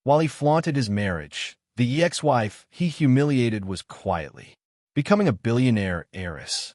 While he flaunted his marriage, the ex-wife he humiliated was quietly becoming a billionaire heiress.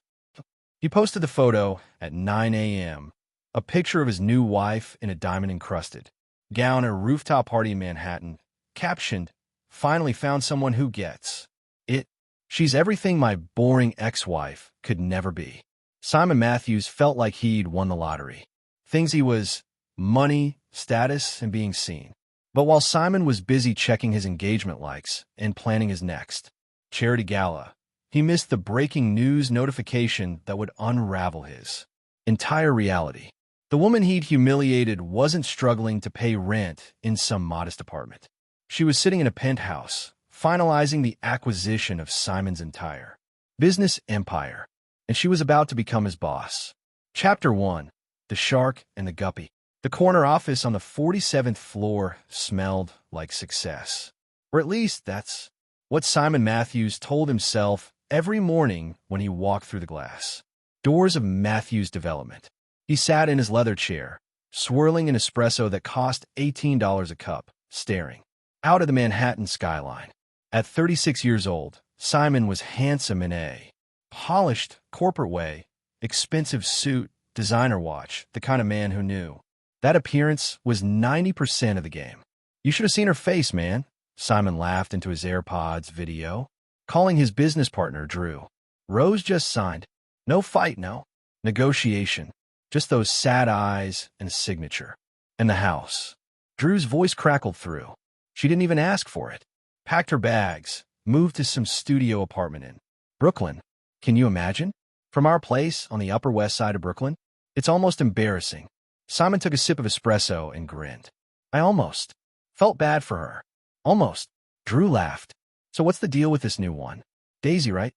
He posted the photo at 9 a.m., a picture of his new wife in a diamond-encrusted gown at a rooftop party in Manhattan, captioned, "Finally found someone who gets it. She's everything my boring ex-wife could never be." Simon Matthews felt like he'd won the lottery. Things he was: money, status, and being seen. But while Simon was busy checking his engagement likes and planning his next charity gala, he missed the breaking news notification that would unravel his entire reality. The woman he'd humiliated wasn't struggling to pay rent in some modest apartment. She was sitting in a penthouse, finalizing the acquisition of Simon's entire business empire, and she was about to become his boss. Chapter 1: The Shark and the Guppy. The corner office on the 47th floor smelled like success. Or at least that's what Simon Matthews told himself every morning when he walked through the glass doors of Matthews Development. He sat in his leather chair, swirling an espresso that cost $18 a cup, staring out at the Manhattan skyline. At 36 years old, Simon was handsome in a polished, corporate way, expensive suit, designer watch, the kind of man who knew that appearance was 90% of the game. "You should have seen her face, man," Simon laughed into his AirPods video, calling his business partner, Drew. "Rose just signed. No fight, no negotiation. Just those sad eyes and a signature. And the house." Drew's voice crackled through. "She didn't even ask for it. Packed her bags, moved to some studio apartment in Brooklyn. Can you imagine? From our place on the Upper West Side of Brooklyn? It's almost embarrassing." Simon took a sip of espresso and grinned. "I almost felt bad for her. Almost." Drew laughed. "So what's the deal with this new one? Daisy, right?"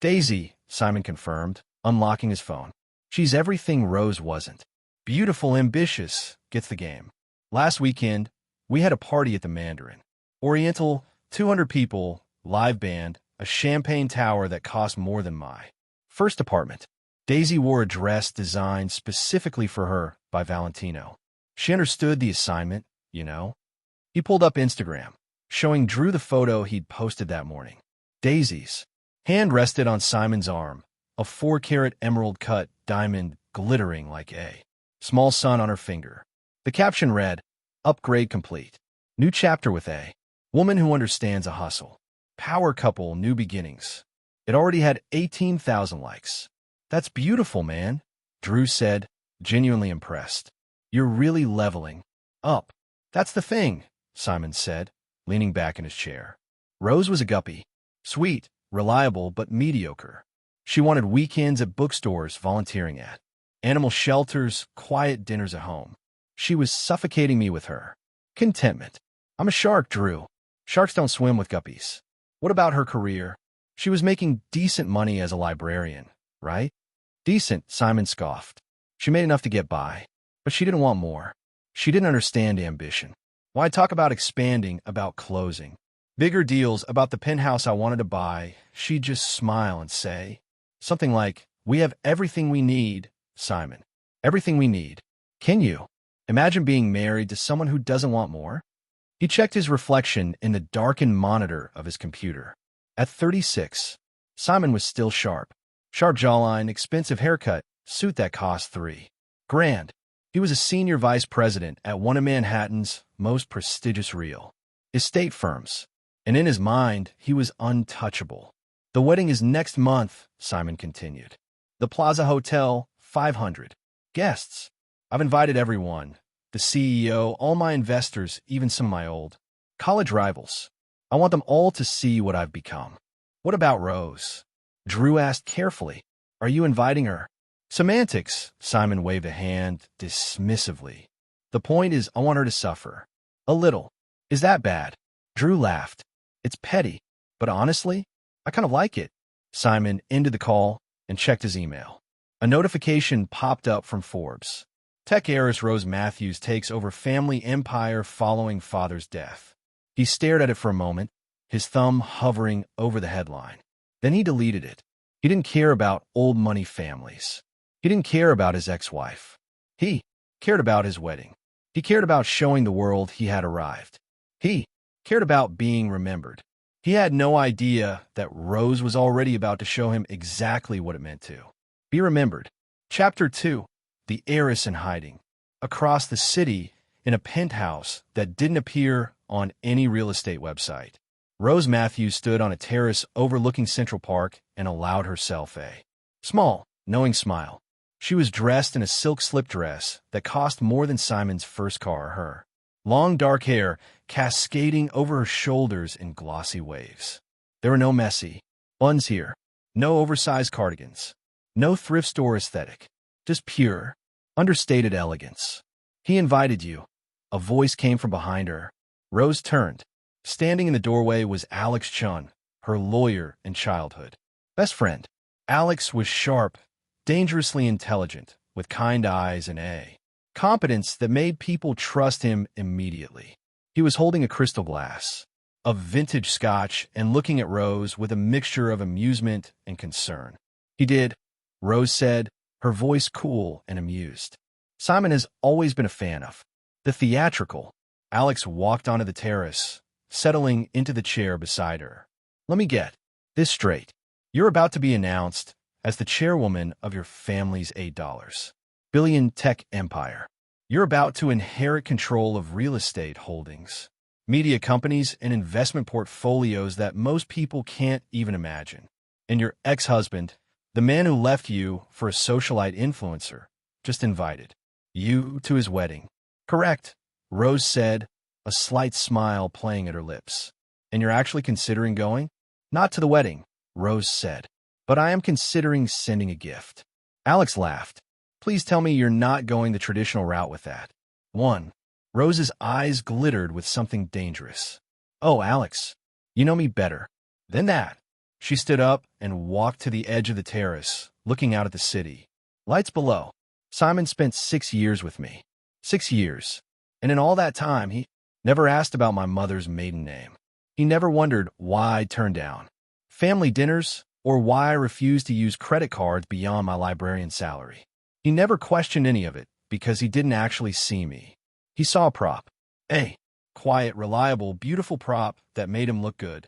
"Daisy," Simon confirmed, unlocking his phone. "She's everything Rose wasn't. Beautiful, ambitious, gets the game. Last weekend, we had a party at the Mandarin. Oriental, 200 people, live band, a champagne tower that cost more than my first apartment. Daisy wore a dress designed specifically for her by Valentino. She understood the assignment, you know." He pulled up Instagram, showing Drew the photo he'd posted that morning. Daisy's hand rested on Simon's arm, a 4-carat emerald-cut diamond glittering like a small sun on her finger. The caption read, "Upgrade complete. New chapter with a woman who understands a hustle. Power couple, new beginnings." It already had 18,000 likes. "That's beautiful, man," Drew said, genuinely impressed. "You're really leveling up." "That's the thing," Simon said, leaning back in his chair. Rose was a guppy. Sweet, reliable, but mediocre. She wanted weekends at bookstores, volunteering at animal shelters, quiet dinners at home. She was suffocating me with her contentment. "I'm a shark, Drew. Sharks don't swim with guppies." "What about her career?" "She was making decent money as a librarian, right?" "Decent," Simon scoffed. "She made enough to get by, but she didn't want more. She didn't understand ambition. Why talk about expanding, about closing bigger deals, about the penthouse I wanted to buy? She'd just smile and say something like, 'We have everything we need, Simon. Everything we need.' Can you imagine being married to someone who doesn't want more?" He checked his reflection in the darkened monitor of his computer. At 36, Simon was still sharp. Sharp jawline, expensive haircut, suit that cost $3,000. He was a senior vice president at one of Manhattan's most prestigious real estate firms, and in his mind, he was untouchable. "The wedding is next month," Simon continued. "The Plaza Hotel, 500 guests. I've invited everyone, the CEO, all my investors, even some of my old college rivals. I want them all to see what I've become." "What about Rose?" Drew asked carefully. "Are you inviting her?" "Semantics," Simon waved a hand dismissively. "The point is, I want her to suffer. A little." "Is that bad?" Drew laughed. "It's petty, but honestly, I kind of like it." Simon ended the call and checked his email. A notification popped up from Forbes. Tech heiress Rose Matthews takes over family empire following father's death. He stared at it for a moment, his thumb hovering over the headline. Then he deleted it. He didn't care about old money families. He didn't care about his ex-wife. He cared about his wedding. He cared about showing the world he had arrived. He cared about being remembered. He had no idea that Rose was already about to show him exactly what it meant to be remembered. Chapter 2. The Heiress in Hiding. Across the city, in a penthouse that didn't appear on any real estate website, Rose Matthews stood on a terrace overlooking Central Park and allowed herself a small, knowing smile. She was dressed in a silk slip dress that cost more than Simon's first car. Her long dark hair cascading over her shoulders in glossy waves. There were no messy buns here, no oversized cardigans, no thrift store aesthetic, just pure, understated elegance. He invited you. A voice came from behind her. Rose turned. Standing in the doorway was Alex Chun, her lawyer in childhood best friend. Alex was sharp, dangerously intelligent, with kind eyes and a competence that made people trust him immediately. He was holding a crystal glass of vintage scotch and looking at Rose with a mixture of amusement and concern. He did, Rose said, her voice cool and amused. Simon has always been a fan of the theatrical. Alex walked onto the terrace, settling into the chair beside her. Let me get this straight. You're about to be announced as the chairwoman of your family's $8 billion tech empire. You're about to inherit control of real estate holdings, media companies, and investment portfolios that most people can't even imagine. And your ex-husband, the man who left you for a socialite influencer, just invited you to his wedding. Correct, Rose said, a slight smile playing at her lips. And you're actually considering going? Not to the wedding, Rose said, but I am considering sending a gift. Alex laughed. Please tell me you're not going the traditional route with that. 1. Rose's eyes glittered with something dangerous. Oh, Alex, you know me better than that. She stood up and walked to the edge of the terrace, looking out at the city. Lights below. Simon spent 6 years with me. 6 years. And in all that time, he never asked about my mother's maiden name. He never wondered why I turned down family dinners or why I refused to use credit cards beyond my librarian salary. He never questioned any of it because he didn't actually see me. He saw a prop. A quiet, reliable, beautiful prop that made him look good.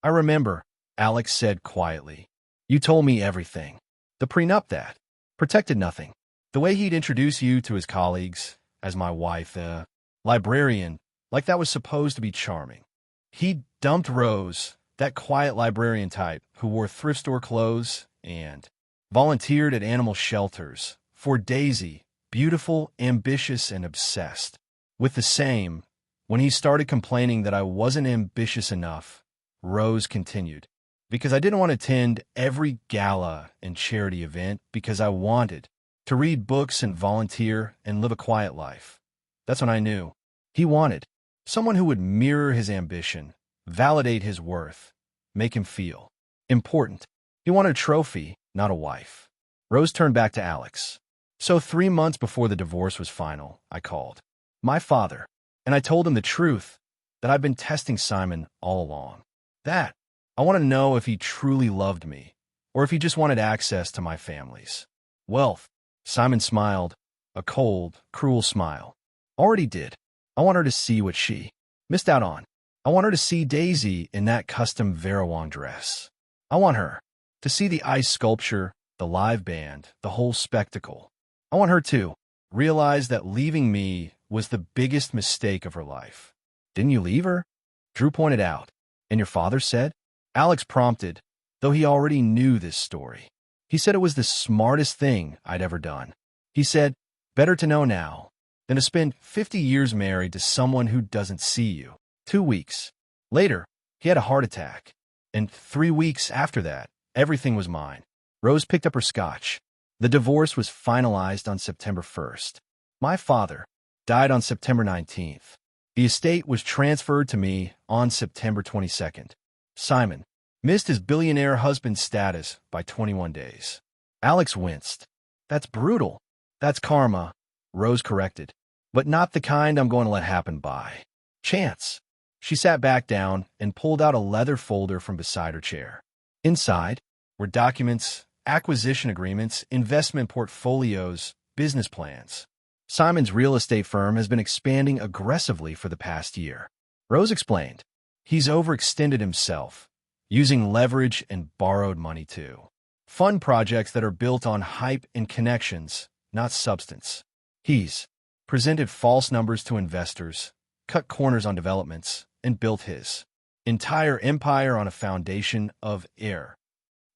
I remember, Alex said quietly. You told me everything. The prenup that protected nothing. The way he'd introduce you to his colleagues as my wife, the librarian, like that was supposed to be charming. He dumped Rose, that quiet librarian type who wore thrift store clothes and volunteered at animal shelters, for Daisy, beautiful, ambitious, and obsessed with the same. When he started complaining that I wasn't ambitious enough, Rose continued, because I didn't want to attend every gala and charity event because I wanted to read books and volunteer and live a quiet life. That's when I knew he wanted someone who would mirror his ambition, validate his worth, make him feel important. He wanted a trophy, not a wife. Rose turned back to Alex. So 3 months before the divorce was final, I called my father, and I told him the truth, that I'd been testing Simon all along. That I want to know if he truly loved me, or if he just wanted access to my family's wealth. Simon smiled, a cold, cruel smile. Already did. I want her to see what she missed out on. I want her to see Daisy in that custom Verawang dress. I want her to see the ice sculpture, the live band, the whole spectacle. I want her to realize that leaving me was the biggest mistake of her life. Didn't you leave her? Drew pointed out. And your father said? Alex prompted, though he already knew this story. He said it was the smartest thing I'd ever done. He said, better to know now than to spend 50 years married to someone who doesn't see you. 2 weeks later, he had a heart attack. And 3 weeks after that, everything was mine. Rose picked up her scotch. The divorce was finalized on September 1st. My father died on September 19th. The estate was transferred to me on September 22nd. Simon missed his billionaire husband status by 21 days. Alex winced. That's brutal. That's karma, Rose corrected, but not the kind I'm going to let happen by chance. She sat back down and pulled out a leather folder from beside her chair. Inside were documents, acquisition agreements, investment portfolios, business plans. Simon's real estate firm has been expanding aggressively for the past year. Rose explained. He's overextended himself, using leverage and borrowed money too. Fund projects that are built on hype and connections, not substance. He's presented false numbers to investors, cut corners on developments, and built his entire empire on a foundation of air.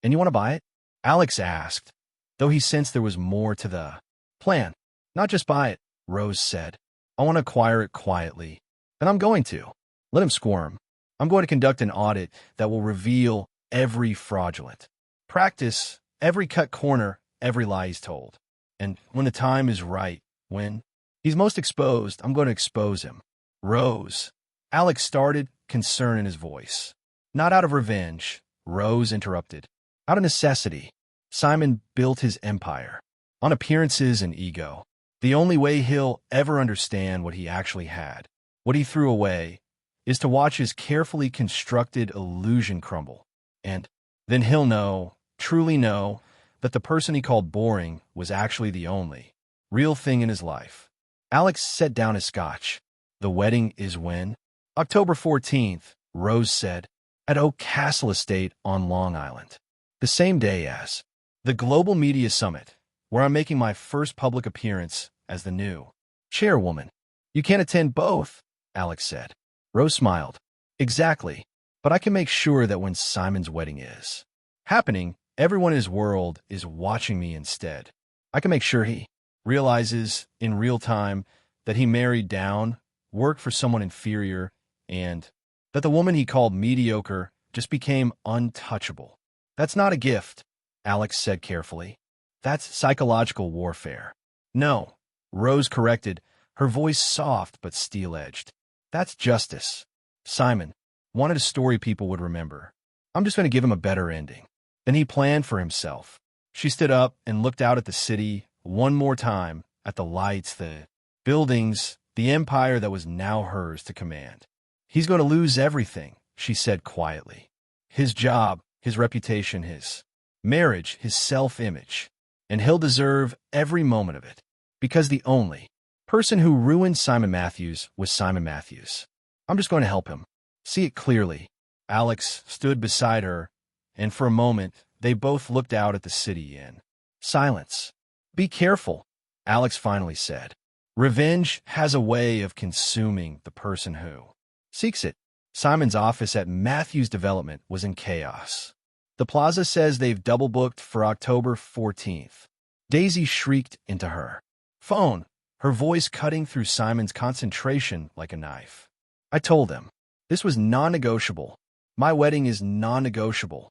And you want to buy it? Alex asked, though he sensed there was more to the plan. Not just buy it, Rose said. I want to acquire it quietly. And I'm going to. Let him squirm. I'm going to conduct an audit that will reveal every fraudulent practice, every cut corner, every lie he's told. And when the time is right, when he's most exposed, I'm going to expose him. Rose. Alex started, concern in his voice. Not out of revenge, Rose interrupted. Out of necessity. Simon built his empire on appearances and ego. The only way he'll ever understand what he actually had, what he threw away, is to watch his carefully constructed illusion crumble. And then he'll know, truly know, that the person he called boring was actually the only real thing in his life. Alex set down his scotch. The wedding is when? October 14th, Rose said, at Oak Castle Estate on Long Island. The same day as the Global Media Summit, where I'm making my first public appearance as the new chairwoman. You can't attend both, Alex said. Rose smiled. Exactly. But I can make sure that when Simon's wedding is happening, everyone in his world is watching me instead. I can make sure he realizes in real time that he married down, worked for someone inferior, and that the woman he called mediocre just became untouchable. That's not a gift, Alex said carefully. That's psychological warfare. No, Rose corrected, her voice soft but steel-edged. That's justice. Simon wanted a story people would remember. I'm just going to give him a better ending than he planned for himself. She stood up and looked out at the city one more time, at the lights, the buildings, the empire that was now hers to command. He's going to lose everything, she said quietly. His job, his reputation, his marriage, his self-image. And he'll deserve every moment of it. Because the only person who ruined Simon Matthews was Simon Matthews. I'm just going to help him. See it clearly. Alex stood beside her, and for a moment, they both looked out at the city in silence. Be careful, Alex finally said. Revenge has a way of consuming the person who seeks it. Simon's office at Matthews Development was in chaos. The plaza says they've double-booked for October 14th. Daisy shrieked into her phone, her voice cutting through Simon's concentration like a knife. I told him. This was non-negotiable. My wedding is non-negotiable.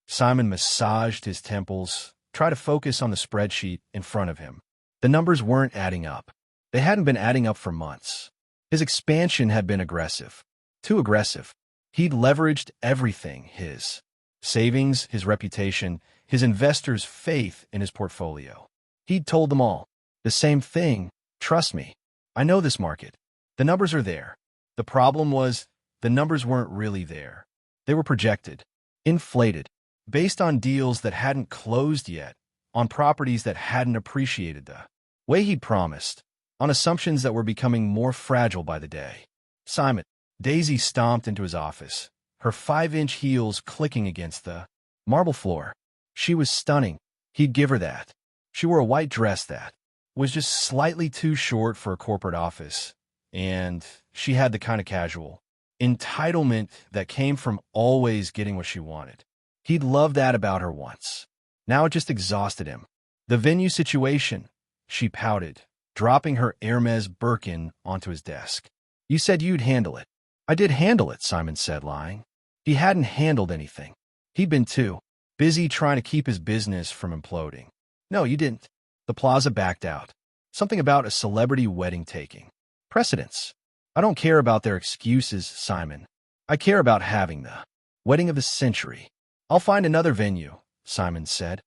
Simon massaged his temples, tried to focus on the spreadsheet in front of him. The numbers weren't adding up. They hadn't been adding up for months. His expansion had been aggressive. Too aggressive. He'd leveraged everything, his savings, his reputation, his investors' faith in his portfolio. He'd told them all the same thing. Trust me. I know this market. The numbers are there. The problem was the numbers weren't really there. They were projected, inflated, based on deals that hadn't closed yet, on properties that hadn't appreciated the way he'd promised, on assumptions that were becoming more fragile by the day. Simon. Daisy stomped into his office, her 5-inch heels clicking against the marble floor. She was stunning. He'd give her that. She wore a white dress that was just slightly too short for a corporate office, and she had the kind of casual entitlement that came from always getting what she wanted. He'd loved that about her once. Now it just exhausted him. The venue situation, she pouted, dropping her Hermes Birkin onto his desk. You said you'd handle it. I did handle it, Simon said, lying. He hadn't handled anything. He'd been too busy trying to keep his business from imploding. No, you didn't. The plaza backed out. Something about a celebrity wedding taking precedence. I don't care about their excuses, Simon. I care about having the wedding of the century. I'll find another venue, Simon said,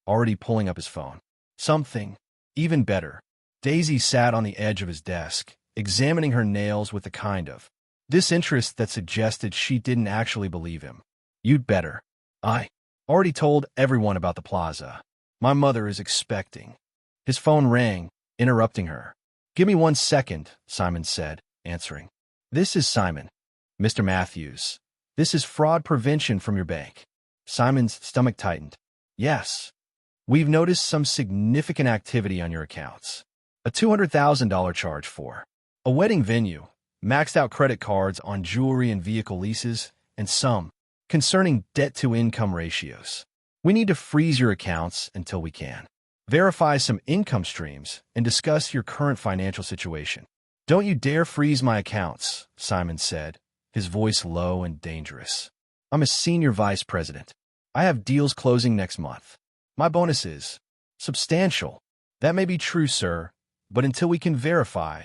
already pulling up his phone. Something even better. Daisy sat on the edge of his desk, examining her nails with the kind of disinterest that suggested she didn't actually believe him. You'd better. I already told everyone about the plaza. My mother is expecting. His phone rang, interrupting her. Give me 1 second, Simon said, answering. This is Simon. Mr. Matthews, this is fraud prevention from your bank. Simon's stomach tightened. Yes. We've noticed some significant activity on your accounts. A $200,000 charge for a wedding venue, maxed out credit cards on jewelry and vehicle leases, and some concerning debt-to-income ratios. We need to freeze your accounts until we can verify some income streams and discuss your current financial situation. Don't you dare freeze my accounts, Simon said, his voice low and dangerous. I'm a senior vice president. I have deals closing next month. My bonus is substantial. That may be true, sir, but until we can verify.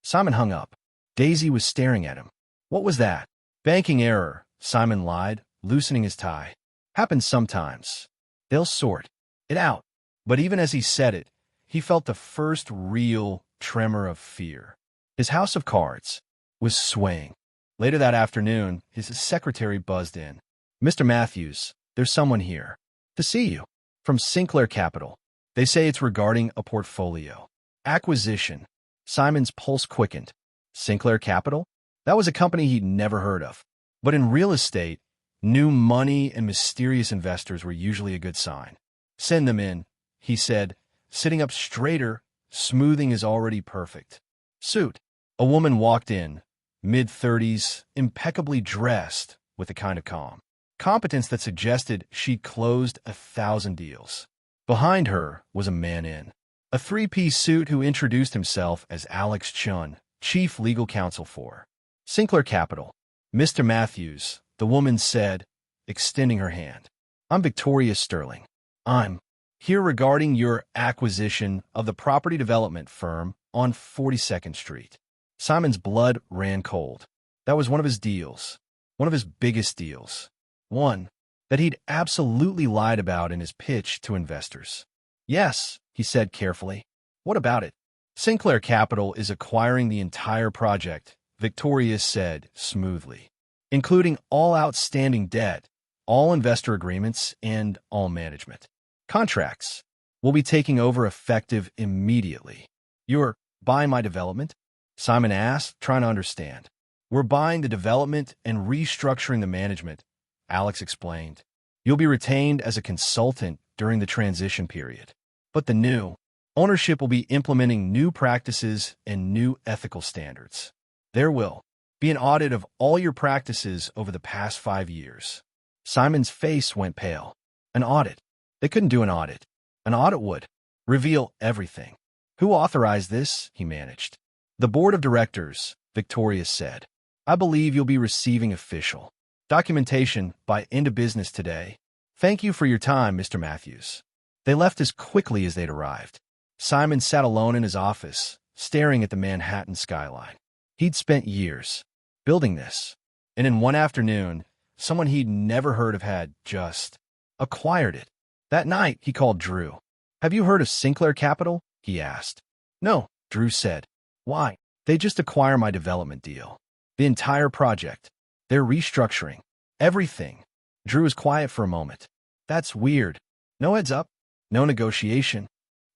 Simon hung up. Daisy was staring at him. What was that? Banking error, Simon lied, loosening his tie. Happens sometimes. They'll sort it out. But even as he said it, he felt the first real tremor of fear. His house of cards was swaying. Later that afternoon, his secretary buzzed in. Mr. Matthews, there's someone here to see you. From Sinclair Capital. They say it's regarding a portfolio acquisition. Simon's pulse quickened. Sinclair Capital? That was a company he'd never heard of. But in real estate, new money and mysterious investors were usually a good sign. Send them in, he said, sitting up straighter, smoothing his already perfect suit. A woman walked in, mid-30s, impeccably dressed, with a kind of calm competence that suggested she'd closed 1,000 deals. Behind her was a man in a three-piece suit who introduced himself as Alex Chun, chief legal counsel for Sinclair Capital. Mr. Matthews, the woman said, extending her hand. I'm Victoria Sterling. I'm here regarding your acquisition of the property development firm on 42nd Street. Simon's blood ran cold. That was one of his deals, one of his biggest deals. One that he'd absolutely lied about in his pitch to investors. Yes, he said carefully. What about it? Sinclair Capital is acquiring the entire project, Victoria said smoothly, including all outstanding debt, all investor agreements, and all management contracts. We'll be taking over effective immediately. You're buying my development? Simon asked, trying to understand. We're buying the development and restructuring the management, Alex explained. You'll be retained as a consultant during the transition period. But the new ownership will be implementing new practices and new ethical standards. There will be an audit of all your practices over the past 5 years. Simon's face went pale. An audit? They couldn't do an audit. An audit would reveal everything. Who authorized this? He managed. The board of directors, Victoria said. I believe you'll be receiving official documentation by end of business today. Thank you for your time, Mr. Matthews. They left as quickly as they'd arrived. Simon sat alone in his office, staring at the Manhattan skyline. He'd spent years building this, and in one afternoon, someone he'd never heard of had just acquired it. That night, he called Drew. Have you heard of Sinclair Capital? He asked. No, Drew said. Why? They just acquired my development deal. The entire project. They're restructuring everything. Drew was quiet for a moment. That's weird. No heads up? No negotiation?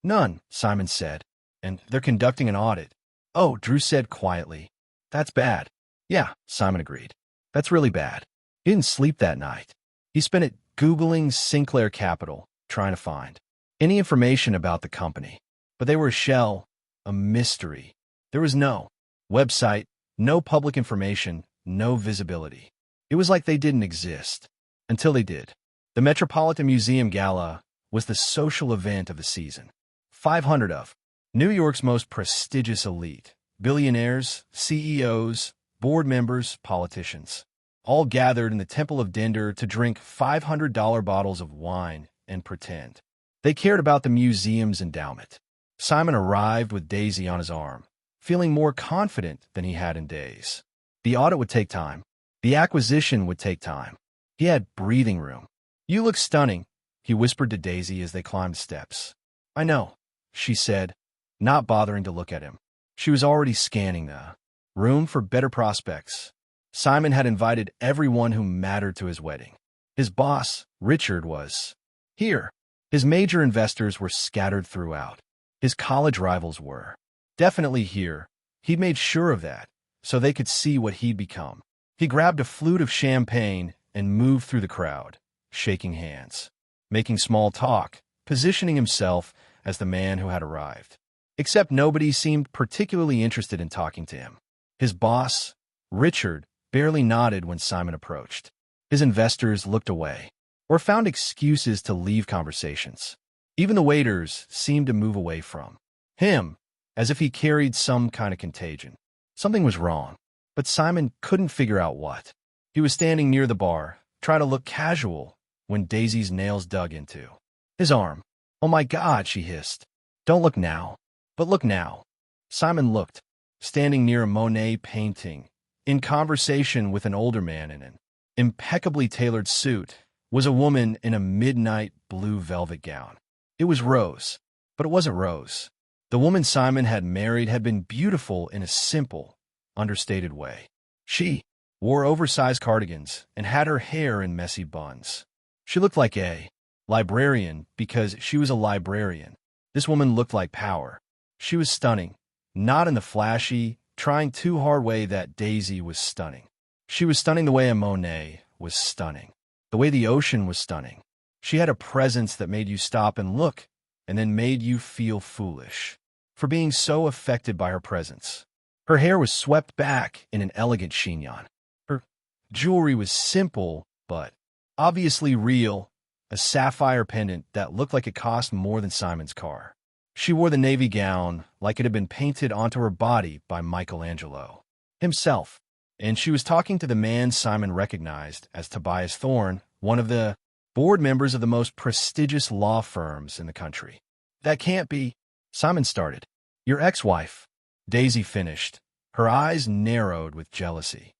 None, Simon said. And they're conducting an audit. Oh, Drew said quietly. That's bad. Yeah, Simon agreed. That's really bad. He didn't sleep that night. He spent it Googling Sinclair Capital, trying to find any information about the company. But they were a shell, a mystery. There was no website, no public information, no visibility. It was like they didn't exist. Until they did. The Metropolitan Museum Gala was the social event of the season. 500 of New York's most prestigious elite, billionaires, CEOs, board members, politicians, all gathered in the Temple of Dinder to drink $500 bottles of wine and pretend they cared about the museum's endowment. Simon arrived with Daisy on his arm, feeling more confident than he had in days. The audit would take time. The acquisition would take time. He had breathing room. You look stunning, he whispered to Daisy as they climbed the steps. I know, she said, not bothering to look at him. She was already scanning the room for better prospects. Simon had invited everyone who mattered to his wedding. His boss, Richard, was here. His major investors were scattered throughout. His college rivals were definitely here. He'd made sure of that, so they could see what he'd become. He grabbed a flute of champagne and moved through the crowd, shaking hands, making small talk, positioning himself as the man who had arrived. Except nobody seemed particularly interested in talking to him. His boss, Richard, barely nodded when Simon approached. His investors looked away, or found excuses to leave conversations. Even the waiters seemed to move away from him, as if he carried some kind of contagion. Something was wrong, but Simon couldn't figure out what. He was standing near the bar, trying to look casual, when Daisy's nails dug into his arm. "Oh my God," she hissed. "Don't look now." "But look now." Simon looked, standing near a Monet painting, in conversation with an older man in an impeccably tailored suit, was a woman in a midnight blue velvet gown. It was Rose, but it wasn't Rose. The woman Simon had married had been beautiful in a simple, understated way. She wore oversized cardigans and had her hair in messy buns. She looked like a librarian because she was a librarian. This woman looked like power. She was stunning, not in the flashy, trying too hard way that Daisy was stunning. She was stunning the way a Monet was stunning, the way the ocean was stunning. She had a presence that made you stop and look, and then made you feel foolish for being so affected by her presence. Her hair was swept back in an elegant chignon. Her jewelry was simple, but obviously real, a sapphire pendant that looked like it cost more than Simon's car. She wore the navy gown like it had been painted onto her body by Michelangelo himself, and she was talking to the man Simon recognized as Tobias Thorne, one of the board members of the most prestigious law firms in the country. "That can't be," Simon started. "Your ex-wife," Daisy finished, her eyes narrowed with jealousy.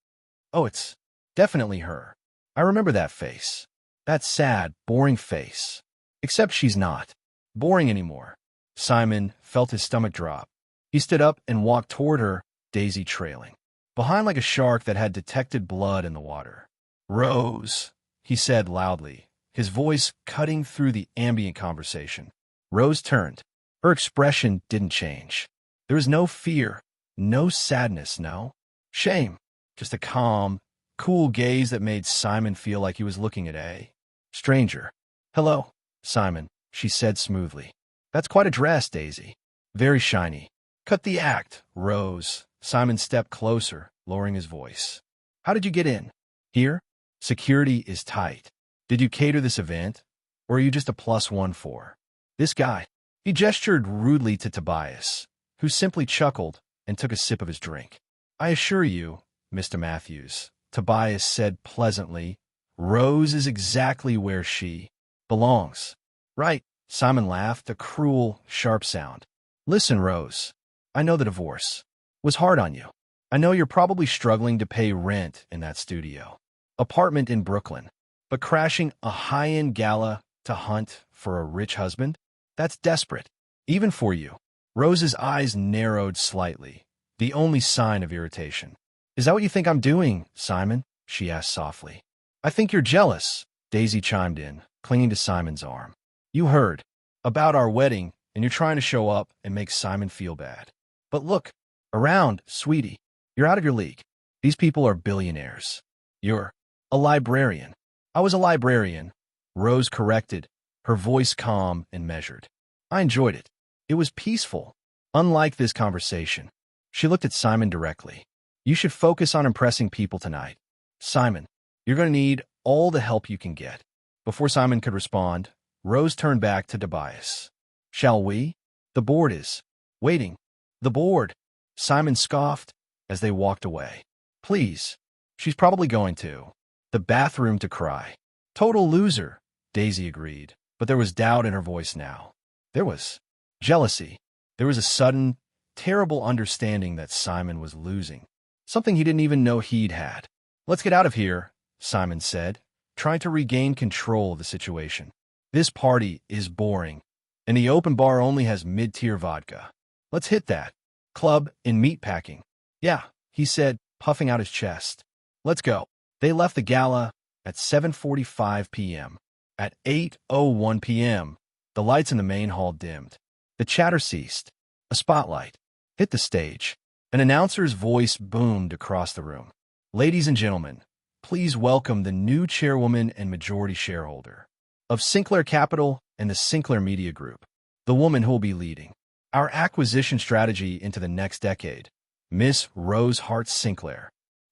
"Oh, it's definitely her. I remember that face. That sad, boring face. Except she's not boring anymore." Simon felt his stomach drop. He stood up and walked toward her, Daisy trailing behind like a shark that had detected blood in the water. "Rose," he said loudly, his voice cutting through the ambient conversation. Rose turned. Her expression didn't change. There was no fear, no sadness, no shame, just a calm, cool gaze that made Simon feel like he was looking at a stranger. "Hello, Simon," she said smoothly. "That's quite a dress, Daisy. Very shiny." "Cut the act, Rose." Simon stepped closer, lowering his voice. "How did you get in? Here? Security is tight. Did you cater this event? Or are you just a +1 for this guy?" He gestured rudely to Tobias, who simply chuckled and took a sip of his drink. "I assure you, Mr. Matthews," Tobias said pleasantly, "Rose is exactly where she belongs." "Right," Simon laughed, a cruel, sharp sound. "Listen, Rose, I know the divorce was hard on you. I know you're probably struggling to pay rent in that studio apartment in Brooklyn, but crashing a high-end gala to hunt for a rich husband? That's desperate, even for you." Rose's eyes narrowed slightly, the only sign of irritation. "Is that what you think I'm doing, Simon?" she asked softly. "I think you're jealous," Daisy chimed in, clinging to Simon's arm. "You heard about our wedding, and you're trying to show up and make Simon feel bad. But look around, sweetie. You're out of your league. These people are billionaires. You're a librarian." "I was a librarian," Rose corrected, her voice calm and measured. "I enjoyed it. It was peaceful, unlike this conversation." She looked at Simon directly. "You should focus on impressing people tonight. Simon, you're going to need all the help you can get." Before Simon could respond, Rose turned back to Tobias. "Shall we? The board is waiting." "The board?" Simon scoffed as they walked away. "Please. She's probably going to the bathroom to cry." "Total loser," Daisy agreed, but there was doubt in her voice now. There was jealousy. There was a sudden, terrible understanding that Simon was losing, something he didn't even know he'd had. "Let's get out of here," Simon said, trying to regain control of the situation. "This party is boring, and the open bar only has mid-tier vodka. Let's hit that club in meatpacking." "Yeah," he said, puffing out his chest. "Let's go." They left the gala at 7:45 p.m. At 8:01 p.m., the lights in the main hall dimmed. The chatter ceased. A spotlight hit the stage. An announcer's voice boomed across the room. Ladies and gentlemen, please welcome the new chairwoman and majority shareholder of Sinclair Capital and the Sinclair Media Group, the woman who will be leading our acquisition strategy into the next decade, Miss Rose Hart Sinclair.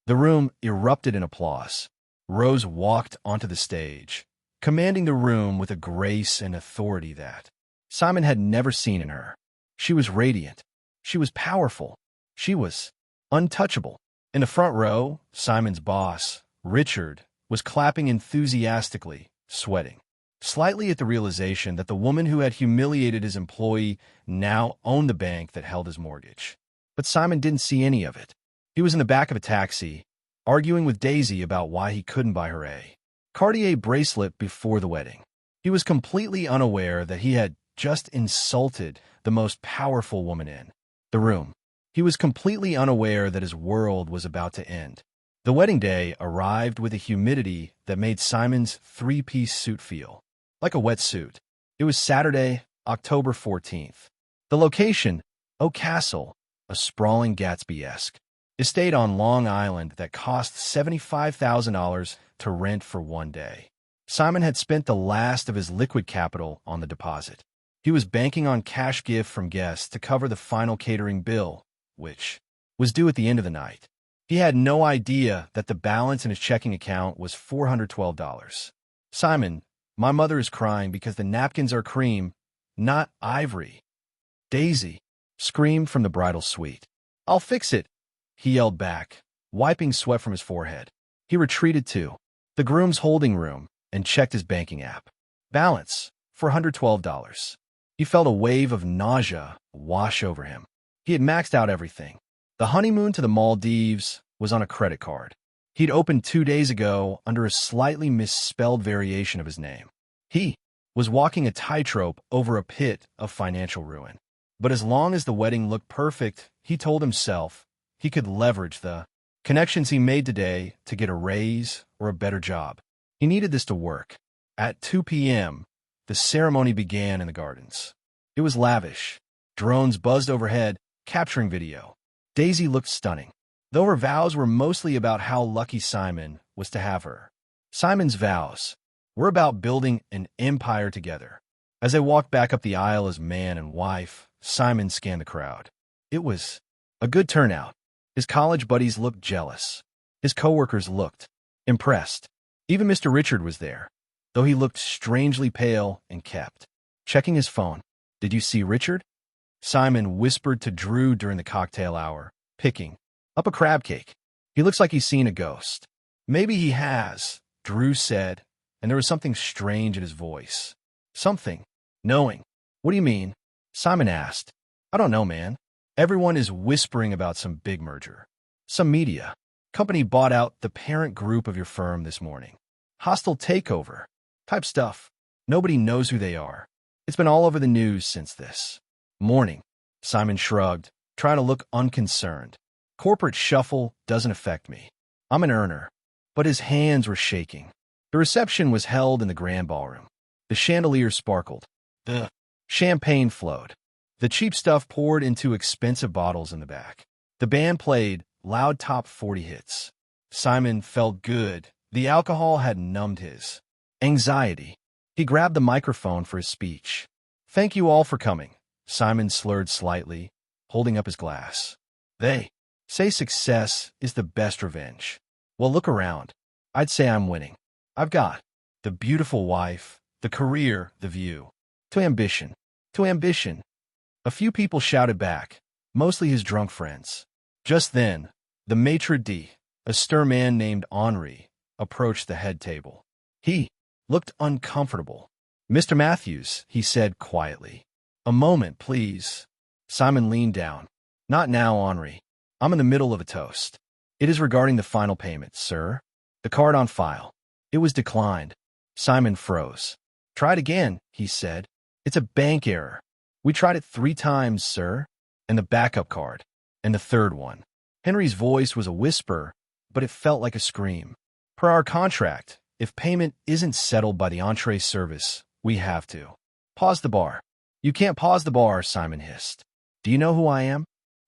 The room erupted in applause. Rose walked onto the stage, commanding the room with a grace and authority that Simon had never seen in her. She was radiant. She was powerful. She was untouchable. In the front row, Simon's boss, Richard, was clapping enthusiastically, sweating slightly at the realization that the woman who had humiliated his employee now owned the bank that held his mortgage. But Simon didn't see any of it. He was in the back of a taxi, arguing with Daisy about why he couldn't buy her a Cartier bracelet before the wedding. He was completely unaware that he had just insulted the most powerful woman in the room. He was completely unaware that his world was about to end. The wedding day arrived with a humidity that made Simon's three-piece suit feel like a wet suit. It was Saturday, October 14th. The location, Oak Castle, a sprawling Gatsby-esque estate on Long Island that cost $75,000 to rent for one day. Simon had spent the last of his liquid capital on the deposit. He was banking on cash gift from guests to cover the final catering bill, which was due at the end of the night. He had no idea that the balance in his checking account was $412. Simon, my mother is crying because the napkins are cream, not ivory. Daisy screamed from the bridal suite. I'll fix it, he yelled back, wiping sweat from his forehead. He retreated to the groom's holding room and checked his banking app. Balance, $412. He felt a wave of nausea wash over him. He had maxed out everything. The honeymoon to the Maldives was on a credit card he'd opened 2 days ago under a slightly misspelled variation of his name. He was walking a tightrope over a pit of financial ruin. But as long as the wedding looked perfect, he told himself he could leverage the connections he made today to get a raise or a better job. He needed this to work. At 2 p.m., the ceremony began in the gardens. It was lavish. Drones buzzed overhead, capturing video. Daisy looked stunning, though her vows were mostly about how lucky Simon was to have her. Simon's vows were about building an empire together. As they walked back up the aisle as man and wife, Simon scanned the crowd. It was a good turnout. His college buddies looked jealous. His coworkers looked impressed. Even Mr. Richard was there, though he looked strangely pale and kept checking his phone. Did you see Richard? Simon whispered to Drew during the cocktail hour, picking up a crab cake. He looks like he's seen a ghost. Maybe he has, Drew said, and there was something strange in his voice. Something knowing. What do you mean? Simon asked. I don't know, man. Everyone is whispering about some big merger. Some media company bought out the parent group of your firm this morning. Hostile takeover type stuff. Nobody knows who they are. It's been all over the news since this morning. Simon shrugged, trying to look unconcerned. Corporate shuffle doesn't affect me. I'm an earner. But his hands were shaking. The reception was held in the grand ballroom. The chandeliers sparkled. The champagne flowed. The cheap stuff poured into expensive bottles in the back. The band played loud top 40 hits. Simon felt good. The alcohol had numbed his anxiety. He grabbed the microphone for his speech. Thank you all for coming. Simon slurred slightly, holding up his glass. They say success is the best revenge. Well, look around. I'd say I'm winning. I've got the beautiful wife, the career, the view. To ambition. To ambition. A few people shouted back, mostly his drunk friends. Just then, the maitre d', a stern man named Henri, approached the head table. He looked uncomfortable. Mr. Matthews, he said quietly. A moment, please. Simon leaned down. Not now, Henri. I'm in the middle of a toast. It is regarding the final payment, sir. The card on file. It was declined. Simon froze. Try it again, he said. It's a bank error. We tried it 3 times, sir. And the backup card. And the third one. Henry's voice was a whisper, but it felt like a scream. Per our contract, if payment isn't settled by the entree service, we have to. Pause the bar. You can't pause the bar, Simon hissed. Do you know who I am?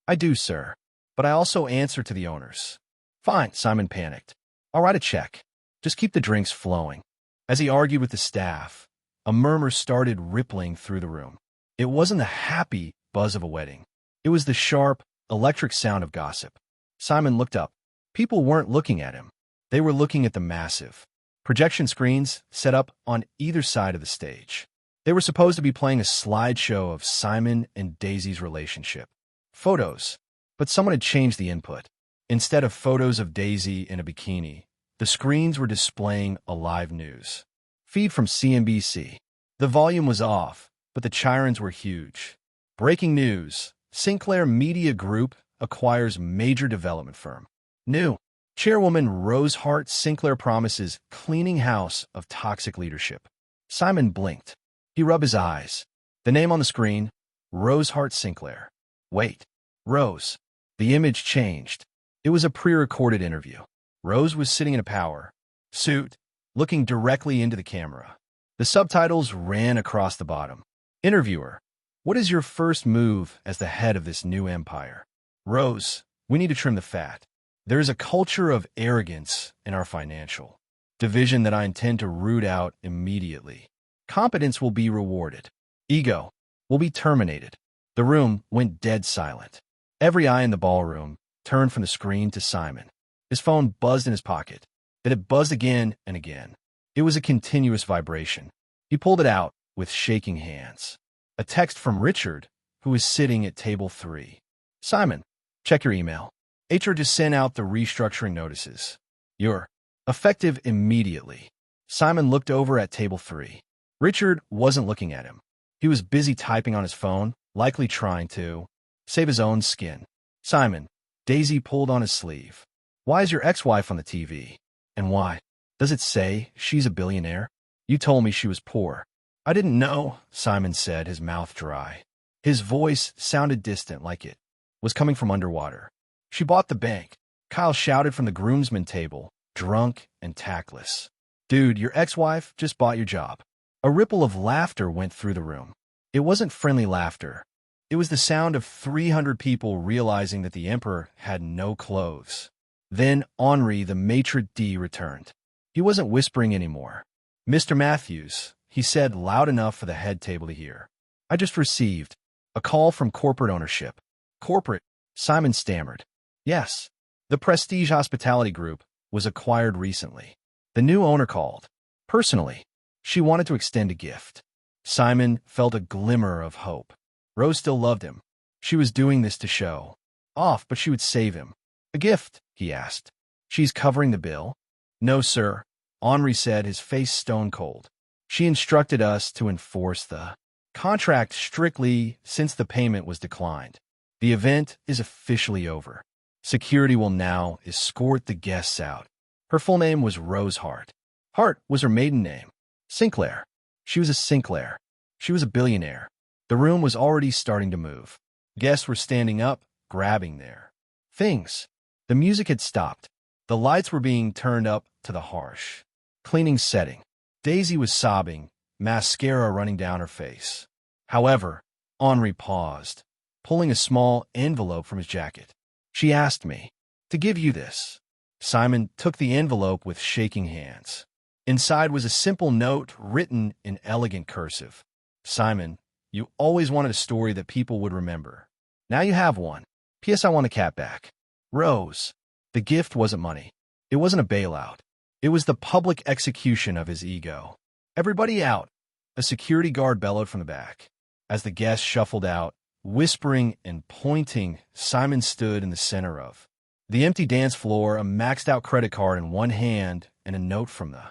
I do, sir. But I also answer to the owners. Fine, Simon panicked. I'll write a check. Just keep the drinks flowing. As he argued with the staff, a murmur started rippling through the room. It wasn't the happy buzz of a wedding. It was the sharp, electric sound of gossip. Simon looked up. People weren't looking at him. They were looking at the massive projection screens set up on either side of the stage. They were supposed to be playing a slideshow of Simon and Daisy's relationship. Photos. But someone had changed the input. Instead of photos of Daisy in a bikini, the screens were displaying a live news feed from CNBC. The volume was off, but the chirons were huge. Breaking news. Sinclair Media Group acquires major development firm. New. Chairwoman Rose Hart Sinclair promises cleaning house of toxic leadership. Simon blinked. He rubbed his eyes. The name on the screen, Rose Hart Sinclair. Wait. Rose. The image changed. It was a pre-recorded interview. Rose was sitting in a power suit, looking directly into the camera. The subtitles ran across the bottom. Interviewer. What is your first move as the head of this new empire? Rose. We need to trim the fat. There is a culture of arrogance in our financial division that I intend to root out immediately. Competence will be rewarded. Ego will be terminated. The room went dead silent. Every eye in the ballroom turned from the screen to Simon. His phone buzzed in his pocket. Then it buzzed again and again. It was a continuous vibration. He pulled it out with shaking hands. A text from Richard, who was sitting at table 3. Simon, check your email. HR just sent out the restructuring notices. You're effective immediately. Simon looked over at table 3. Richard wasn't looking at him. He was busy typing on his phone, likely trying to save his own skin. Simon, Daisy pulled on his sleeve. Why is your ex-wife on the TV? And why? Does it say she's a billionaire? You told me she was poor. I didn't know, Simon said, his mouth dry. His voice sounded distant, like it was coming from underwater. She bought the bank. Kyle shouted from the groomsmen table, drunk and tactless. Dude, your ex-wife just bought your job. A ripple of laughter went through the room. It wasn't friendly laughter. It was the sound of 300 people realizing that the emperor had no clothes. Then Henri, the maitre d', returned. He wasn't whispering anymore. Mr. Matthews, he said loud enough for the head table to hear. I just received a call from corporate ownership. Corporate? Simon stammered. Yes. The Prestige Hospitality Group was acquired recently. The new owner called. Personally, she wanted to extend a gift. Simon felt a glimmer of hope. Rose still loved him. She was doing this to show off, but she would save him. A gift? He asked. She's covering the bill? No, sir, Henri said, his face stone cold. She instructed us to enforce the contract strictly since the payment was declined. The event is officially over. Security will now escort the guests out. Her full name was Rose Hart. Hart was her maiden name. Sinclair. She was a Sinclair. She was a billionaire. The room was already starting to move. Guests were standing up, grabbing their things. The music had stopped. The lights were being turned up to the harsh cleaning setting. Daisy was sobbing, mascara running down her face. However, Henri paused, pulling a small envelope from his jacket. She asked me to give you this. Simon took the envelope with shaking hands. Inside was a simple note written in elegant cursive. Simon, you always wanted a story that people would remember. Now you have one. P.S. I want the cat back. Rose. The gift wasn't money. It wasn't a bailout. It was the public execution of his ego. Everybody out. A security guard bellowed from the back. As the guests shuffled out, whispering and pointing, Simon stood in the center of the empty dance floor, a maxed-out credit card in one hand and a note from the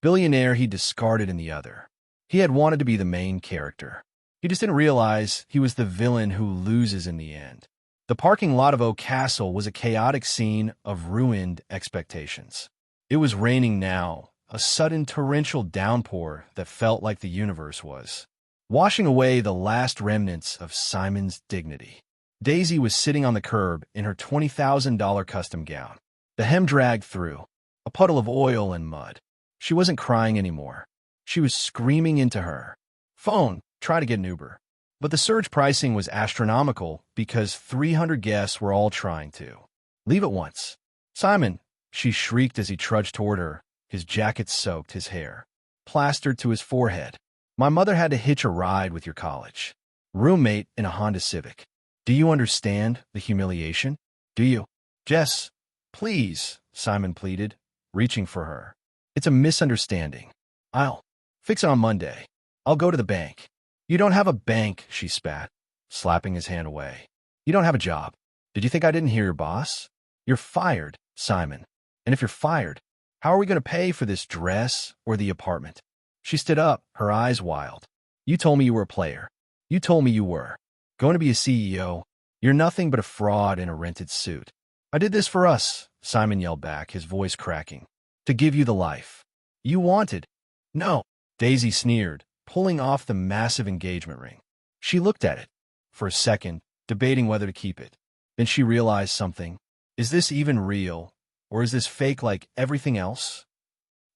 billionaire he discarded in the other. He had wanted to be the main character. He just didn't realize he was the villain who loses in the end. The parking lot of Oak Castle was a chaotic scene of ruined expectations. It was raining now, a sudden torrential downpour that felt like the universe was washing away the last remnants of Simon's dignity. Daisy was sitting on the curb in her $20,000 custom gown. The hem dragged through, a puddle of oil and mud. She wasn't crying anymore. She was screaming into her phone, try to get an Uber. But the surge pricing was astronomical because 300 guests were all trying to leave at once. Simon, she shrieked as he trudged toward her, his jacket soaked, his hair plastered to his forehead. My mother had to hitch a ride with your college roommate in a Honda Civic. Do you understand the humiliation? Do you? Jess, please, Simon pleaded, reaching for her. It's a misunderstanding. I'll fix it on Monday. I'll go to the bank. You don't have a bank, she spat, slapping his hand away. You don't have a job. Did you think I didn't hear your boss? You're fired, Simon. And if you're fired, how are we going to pay for this dress or the apartment? She stood up, her eyes wild. You told me you were a player. You told me you were going to be a CEO. You're nothing but a fraud in a rented suit. I did this for us, Simon yelled back, his voice cracking. To give you the life you wanted. No, Daisy sneered, pulling off the massive engagement ring. She looked at it for a second, debating whether to keep it. Then she realized something. Is this even real, or is this fake like everything else?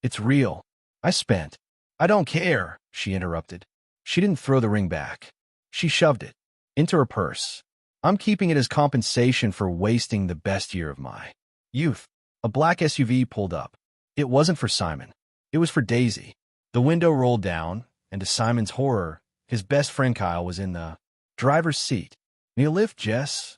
It's real. I spent. I don't care, she interrupted. She didn't throw the ring back. She shoved it into her purse. I'm keeping it as compensation for wasting the best year of my youth. A black SUV pulled up. It wasn't for Simon. It was for Daisy. The window rolled down, and to Simon's horror, his best friend Kyle was in the driver's seat. Need a lift, Jess?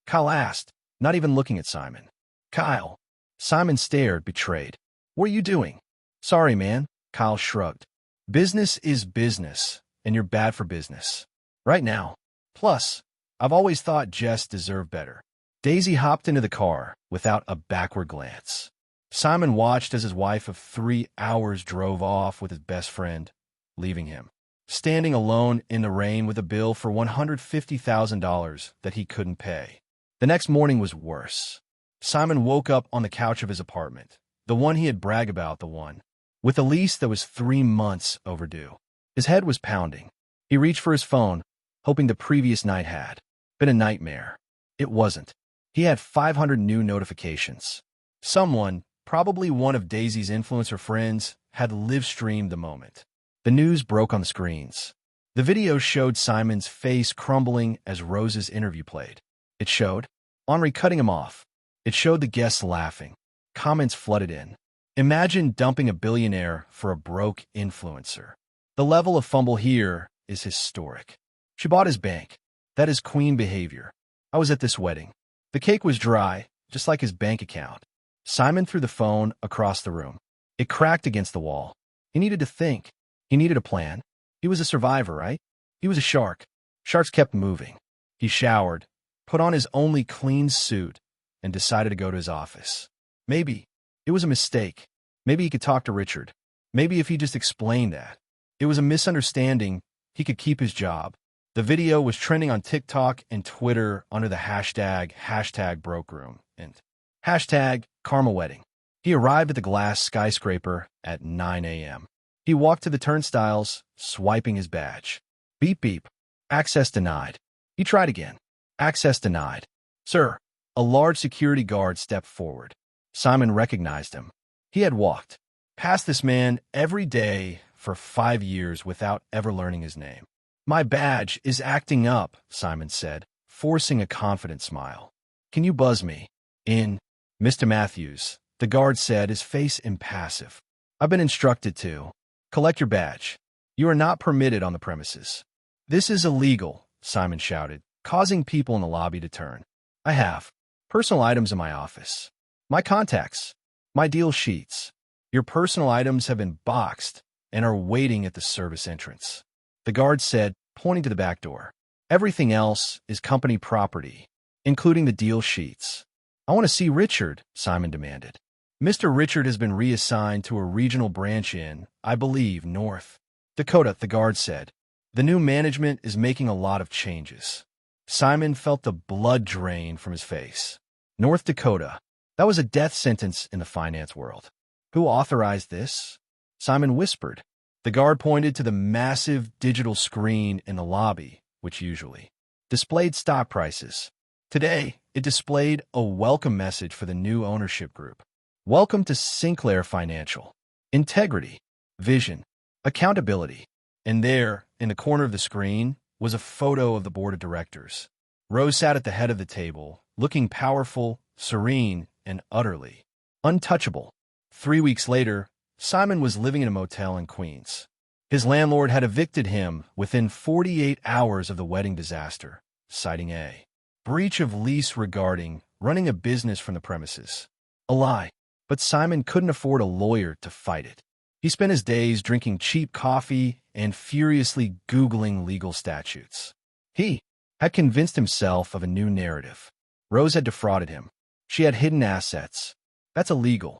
Kyle asked, not even looking at Simon. Kyle. Simon stared, betrayed. What are you doing? Sorry, man, Kyle shrugged. Business is business, and you're bad for business. Right now. Plus, I've always thought Jess deserved better. Daisy hopped into the car without a backward glance. Simon watched as his wife of 3 hours drove off with his best friend, leaving him standing alone in the rain with a bill for $150,000 that he couldn't pay. The next morning was worse. Simon woke up on the couch of his apartment, the one he had bragged about, the one with a lease that was 3 months overdue. His head was pounding. He reached for his phone, hoping the previous night had been a nightmare. It wasn't. He had 500 new notifications. Someone, probably one of Daisy's influencer friends, had live-streamed the moment. The news broke on the screens. The video showed Simon's face crumbling as Rose's interview played. It showed Henri cutting him off. It showed the guests laughing. Comments flooded in. Imagine dumping a billionaire for a broke influencer. The level of fumble here is historic. She bought his bank. That is queen behavior. I was at this wedding. The cake was dry, just like his bank account. Simon threw the phone across the room. It cracked against the wall. He needed to think. He needed a plan. He was a survivor, right? He was a shark. Sharks kept moving. He showered, put on his only clean suit, and decided to go to his office. Maybe it was a mistake. Maybe he could talk to Richard. Maybe if he just explained that it was a misunderstanding, he could keep his job. The video was trending on TikTok and Twitter under the hashtag #BrokeRoom and hashtag Karma Wedding. He arrived at the glass skyscraper at 9 a.m. He walked to the turnstiles, swiping his badge. Beep beep. Access denied. He tried again. Access denied. Sir. A large security guard stepped forward. Simon recognized him. He had walked past this man every day for 5 years without ever learning his name. My badge is acting up, Simon said, forcing a confident smile. Can you buzz me in? Mr. Matthews, the guard said, his face impassive. I've been instructed to. Collect your badge. You are not permitted on the premises. This is illegal, Simon shouted, causing people in the lobby to turn. I have personal items in my office. My contacts. My deal sheets. Your personal items have been boxed and are waiting at the service entrance. The guard said, pointing to the back door. Everything else is company property, including the deal sheets. I want to see Richard, Simon demanded. Mr. Richard has been reassigned to a regional branch in, I believe, North Dakota, the guard said. The new management is making a lot of changes. Simon felt the blood drain from his face. North Dakota. That was a death sentence in the finance world. Who authorized this? Simon whispered. The guard pointed to the massive digital screen in the lobby, which usually displayed stock prices. Today, it displayed a welcome message for the new ownership group. Welcome to Sinclair Financial. Integrity, vision, accountability. And there, in the corner of the screen, was a photo of the board of directors. Rose sat at the head of the table, looking powerful, serene, and utterly untouchable. 3 weeks later, Simon was living in a motel in Queens. His landlord had evicted him within 48 hours of the wedding disaster, citing a breach of lease regarding running a business from the premises. A lie. But Simon couldn't afford a lawyer to fight it. He spent his days drinking cheap coffee and furiously Googling legal statutes. He had convinced himself of a new narrative. Rose had defrauded him. She had hidden assets. That's illegal.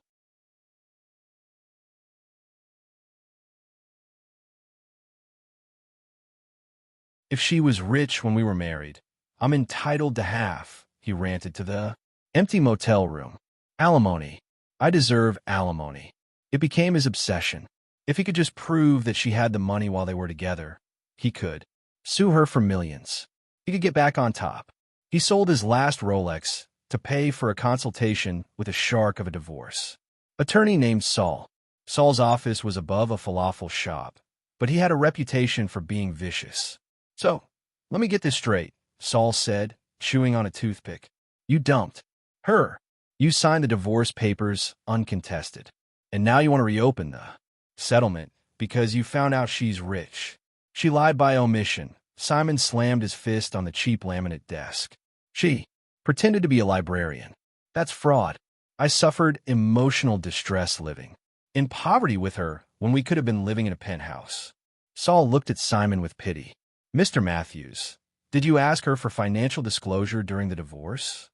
If she was rich when we were married, I'm entitled to half, he ranted to the empty motel room. Alimony. I deserve alimony. It became his obsession. If he could just prove that she had the money while they were together, he could sue her for millions. He could get back on top. He sold his last Rolex to pay for a consultation with a shark of a divorce. Attorney named Saul. Saul's office was above a falafel shop, but he had a reputation for being vicious. So, let me get this straight, Saul said, chewing on a toothpick. You dumped her. You signed the divorce papers uncontested. And now you want to reopen the settlement because you found out she's rich. She lied by omission. Simon slammed his fist on the cheap laminate desk. She pretended to be a librarian. That's fraud. I suffered emotional distress living in poverty with her when we could have been living in a penthouse. Saul looked at Simon with pity. Mr. Matthews, did you ask her for financial disclosure during the divorce?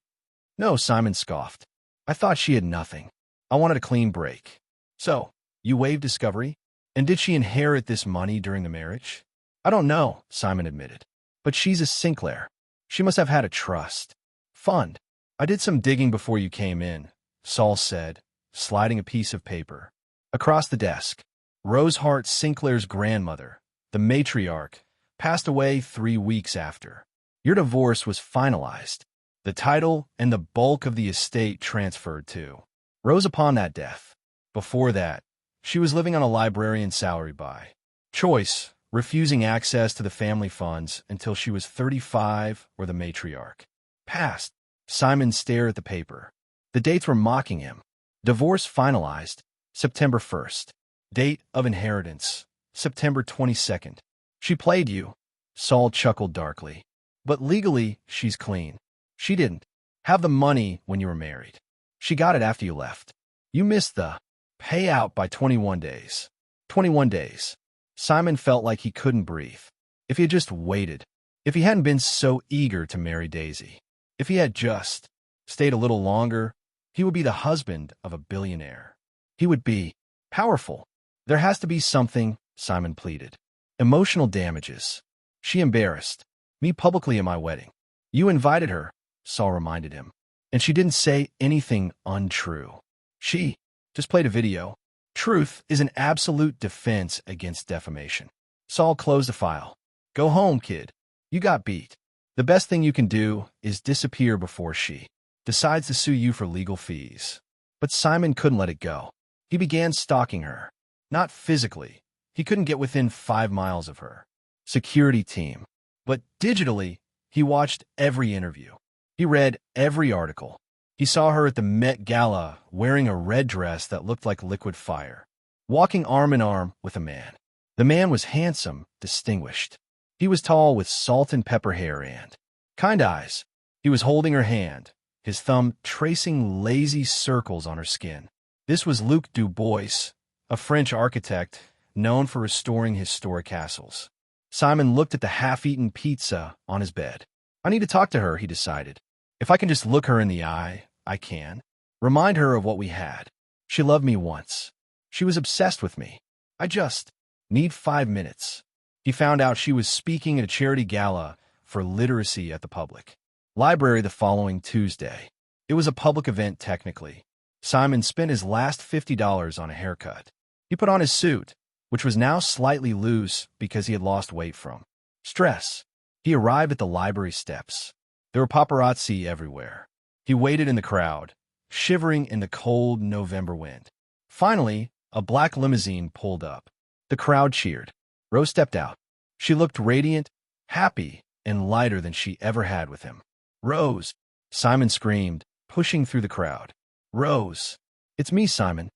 No, Simon scoffed. I thought she had nothing. I wanted a clean break. So, you waived discovery? And did she inherit this money during the marriage? I don't know, Simon admitted. But she's a Sinclair. She must have had a trust fund. I did some digging before you came in, Saul said, sliding a piece of paper across the desk. Rose Hart Sinclair's grandmother, the matriarch, passed away 3 weeks after. Your divorce was finalized. The title and the bulk of the estate transferred to Rose upon that death. Before that, she was living on a librarian's salary by choice, refusing access to the family funds until she was 35 or the matriarch passed. Simon stared at the paper. The dates were mocking him. Divorce finalized, September 1st. Date of inheritance, September 22nd. She played you. Saul chuckled darkly. But legally, she's clean. She didn't have the money when you were married. She got it after you left. You missed the payout by 21 days. 21 days. Simon felt like he couldn't breathe. If he had just waited. If he hadn't been so eager to marry Daisy. If he had just stayed a little longer, he would be the husband of a billionaire. He would be powerful. There has to be something, Simon pleaded. Emotional damages. She embarrassed me publicly at my wedding. You invited her, Saul reminded him. And she didn't say anything untrue. She just played a video. Truth is an absolute defense against defamation. Saul closed the file. Go home, kid. You got beat. The best thing you can do is disappear before she decides to sue you for legal fees. But Simon couldn't let it go. He began stalking her. Not physically. He couldn't get within 5 miles of her security team. But digitally, he watched every interview. He read every article. He saw her at the Met Gala wearing a red dress that looked like liquid fire, walking arm in arm with a man. The man was handsome, distinguished. He was tall with salt and pepper hair and kind eyes. He was holding her hand, his thumb tracing lazy circles on her skin. This was Luc Dubois, a French architect known for restoring historic castles. Simon looked at the half-eaten pizza on his bed. I need to talk to her, he decided. If I can just look her in the eye, I can. Remind her of what we had. She loved me once. She was obsessed with me. I just need 5 minutes. He found out she was speaking at a charity gala for literacy at the public library the following Tuesday. It was a public event technically. Simon spent his last $50 on a haircut. He put on his suit, which was now slightly loose because he had lost weight from stress. He arrived at the library steps. There were paparazzi everywhere. He waited in the crowd, shivering in the cold November wind. Finally, a black limousine pulled up. The crowd cheered. Rose stepped out. She looked radiant, happy, and lighter than she ever had with him. Rose! Simon screamed, pushing through the crowd. Rose. It's me, Simon.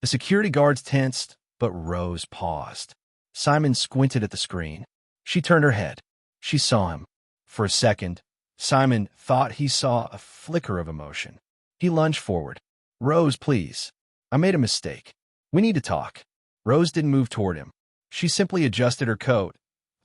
The security guards tensed, but Rose paused. Simon squinted at the screen. She turned her head. She saw him. For a second, Simon thought he saw a flicker of emotion. He lunged forward. Rose, please. I made a mistake. We need to talk. Rose didn't move toward him. She simply adjusted her coat,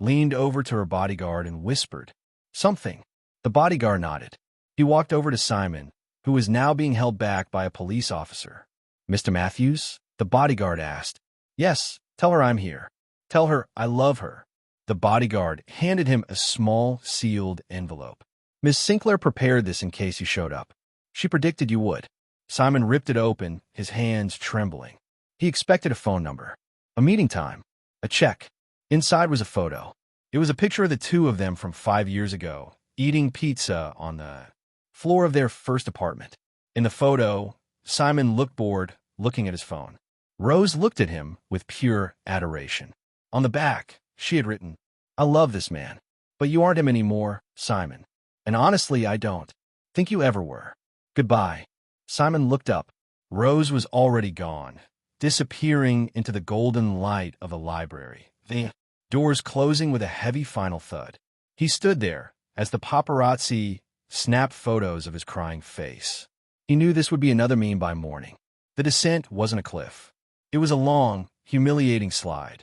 leaned over to her bodyguard, and whispered something. The bodyguard nodded. He walked over to Simon, who was now being held back by a police officer. Mr. Matthews? The bodyguard asked. Yes, tell her I'm here. Tell her I love her. The bodyguard handed him a small, sealed envelope. Miss Sinclair prepared this in case you showed up. She predicted you would. Simon ripped it open, his hands trembling. He expected a phone number, a meeting time, a check. Inside was a photo. It was a picture of the two of them from 5 years ago, eating pizza on the floor of their first apartment. In the photo, Simon looked bored, looking at his phone. Rose looked at him with pure adoration. On the back, she had written, I love this man, but you aren't him anymore, Simon. And honestly, I don't think you ever were. Goodbye. Simon looked up. Rose was already gone, disappearing into the golden light of the library, the doors closing with a heavy final thud. He stood there as the paparazzi snapped photos of his crying face. He knew this would be another meme by morning. The descent wasn't a cliff. It was a long, humiliating slide.